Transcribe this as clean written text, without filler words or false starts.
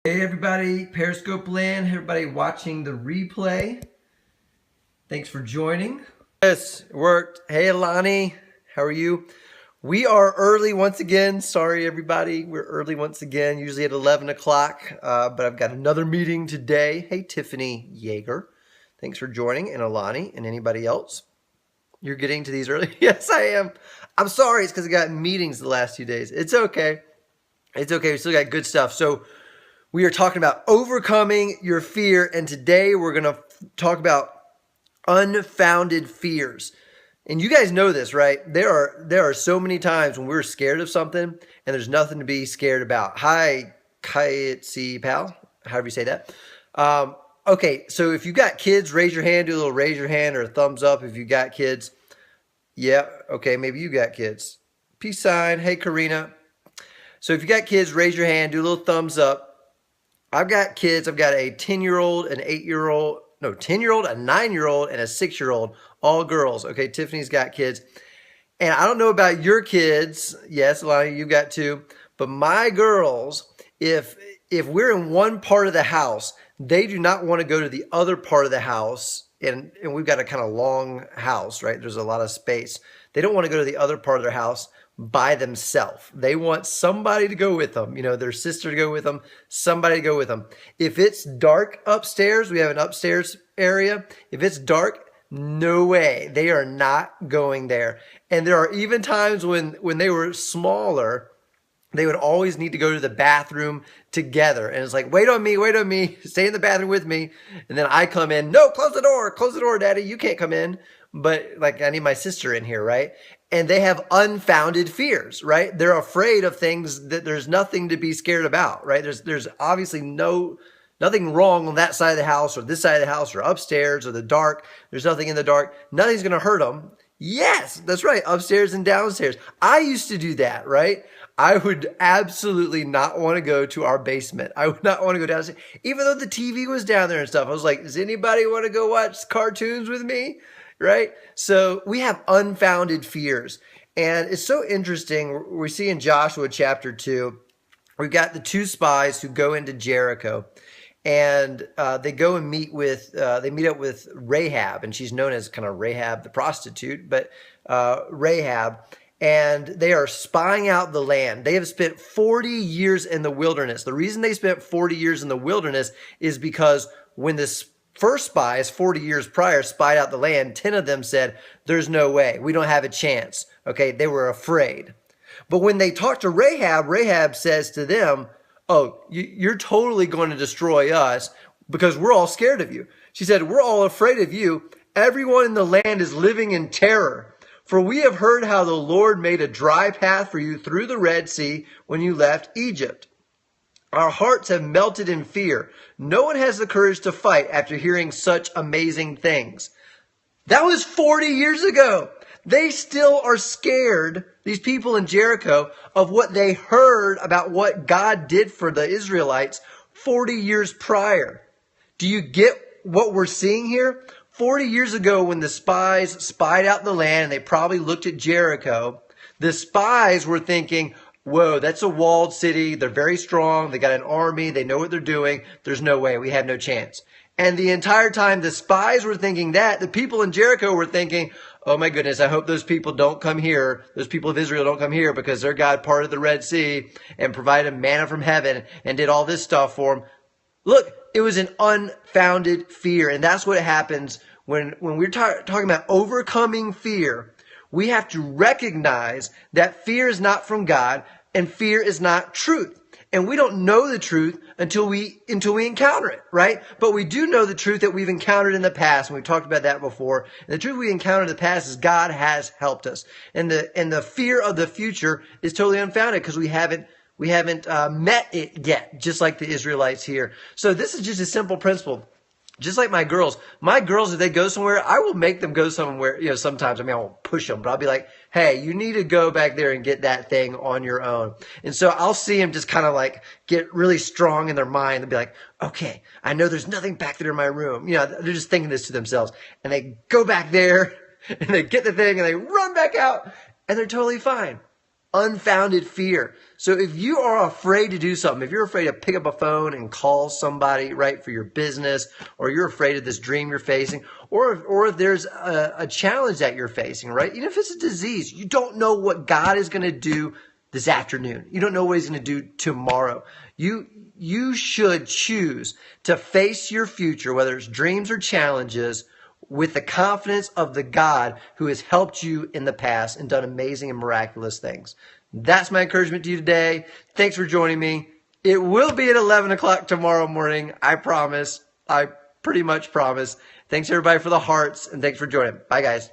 Hey everybody, Periscope land, everybody watching the replay. Thanks for joining. Yes, it worked. Hey Alani, how are you? We are early once again. Sorry everybody, we're early once again, usually at 11 o'clock, but I've got another meeting today. Hey Tiffany Yeager, thanks for joining, and Alani, and anybody else. You're getting to these early? Yes, I am. I'm sorry, it's because I got meetings the last few days. It's okay. It's okay, we still got good stuff. So we are talking about overcoming your fear, and today we're going to talk about unfounded fears. And you guys know this, right? There are so many times when we're scared of something and there's nothing to be scared about. Hi, Kayetsi Pal, however you say that. Okay, so if you got kids, raise your hand, do a little raise your hand or a thumbs up if you got kids. Yeah, okay, maybe you got kids. Peace sign. Hey, Karina. So if you got kids, raise your hand, do a little thumbs up. I've got kids. I've got a 10-year-old, an 8-year-old, no, 10-year-old, a 9-year-old, and a 6-year-old, all girls. Okay, Tiffany's got kids. And I don't know about your kids. Yes, a lot of you got two. But my girls, if we're in one part of the house, they do not want to go to the other part of the house. And we've got a kind of long house, right? There's a lot of space. They don't want to go to the other part of their house by themselves. They want somebody to go with them, you know, their sister to go with them, somebody to go with them. If it's dark upstairs, we have an upstairs area. If it's dark, no way. They are not going there. And there are even times when they were smaller, they would always need to go to the bathroom together. And it's like, wait on me, stay in the bathroom with me. And then I come in, no, close the door, daddy, you can't come in. But like, I need my sister in here, right? And they have unfounded fears, right? They're afraid of things that there's nothing to be scared about, right? There's obviously nothing wrong on that side of the house or this side of the house or upstairs or the dark. There's nothing in the dark. Nothing's going to hurt them. Yes, that's right. Upstairs and downstairs. I used to do that, right? I would absolutely not want to go to our basement. I would not want to go downstairs. Even though the TV was down there and stuff, I was like, does anybody want to go watch cartoons with me? Right? So we have unfounded fears. And it's so interesting. We see in Joshua chapter 2, we've got the two spies who go into Jericho. And they go and meet up with Rahab, and she's known as kind of Rahab the prostitute, but Rahab, and they are spying out the land. They have spent 40 years in the wilderness. The reason they spent 40 years in the wilderness is because when this first spies 40 years prior spied out the land, 10 of them said, there's no way, we don't have a chance. Okay, they were afraid. But when they talked to Rahab, Rahab says to them, oh, you're totally going to destroy us because we're all scared of you. She said, we're all afraid of you. Everyone in the land is living in terror. For we have heard how the Lord made a dry path for you through the Red Sea when you left Egypt. Our hearts have melted in fear. No one has the courage to fight after hearing such amazing things. That was 40 years ago. They still are scared, these people in Jericho, of what they heard about what God did for the Israelites 40 years prior. Do you get what we're seeing here? 40 years ago, when the spies spied out the land and they probably looked at Jericho, the spies were thinking, whoa, that's a walled city. They're very strong. They got an army. They know what they're doing. There's no way. We have no chance. And the entire time the spies were thinking that, the people in Jericho were thinking, oh my goodness, I hope those people don't come here. Those people of Israel don't come here because their God parted the Red Sea and provided manna from heaven and did all this stuff for them. Look, it was an unfounded fear. And that's what happens when we're talking about overcoming fear. We have to recognize that fear is not from God and fear is not truth. And we don't know the truth until we encounter it, right? But we do know the truth that we've encountered in the past, and we've talked about that before. And the truth we encountered in the past is God has helped us. And the fear of the future is totally unfounded because we haven't met it yet, just like the Israelites here. So this is just a simple principle. Just like my girls, if they go somewhere, I will make them go somewhere, you know, sometimes. I mean, I won't push them, but I'll be like, hey, you need to go back there and get that thing on your own. And so I'll see them just kind of like get really strong in their mind and be like, okay, I know there's nothing back there in my room. You know, they're just thinking this to themselves. And they go back there and they get the thing and they run back out and they're totally fine. unfounded fear. So if you are afraid to do something, if you're afraid to pick up a phone and call somebody, right, for your business, or you're afraid of this dream you're facing, or if there's a challenge that you're facing, right? Even if it's a disease, you don't know what God is going to do this afternoon. You don't know what he's going to do tomorrow. You should choose to face your future, whether it's dreams or challenges, with the confidence of the God who has helped you in the past and done amazing and miraculous things. That's my encouragement to you today. Thanks for joining me. It will be at 11 o'clock tomorrow morning. I promise. I pretty much promise. Thanks everybody for the hearts, and thanks for joining. Bye guys.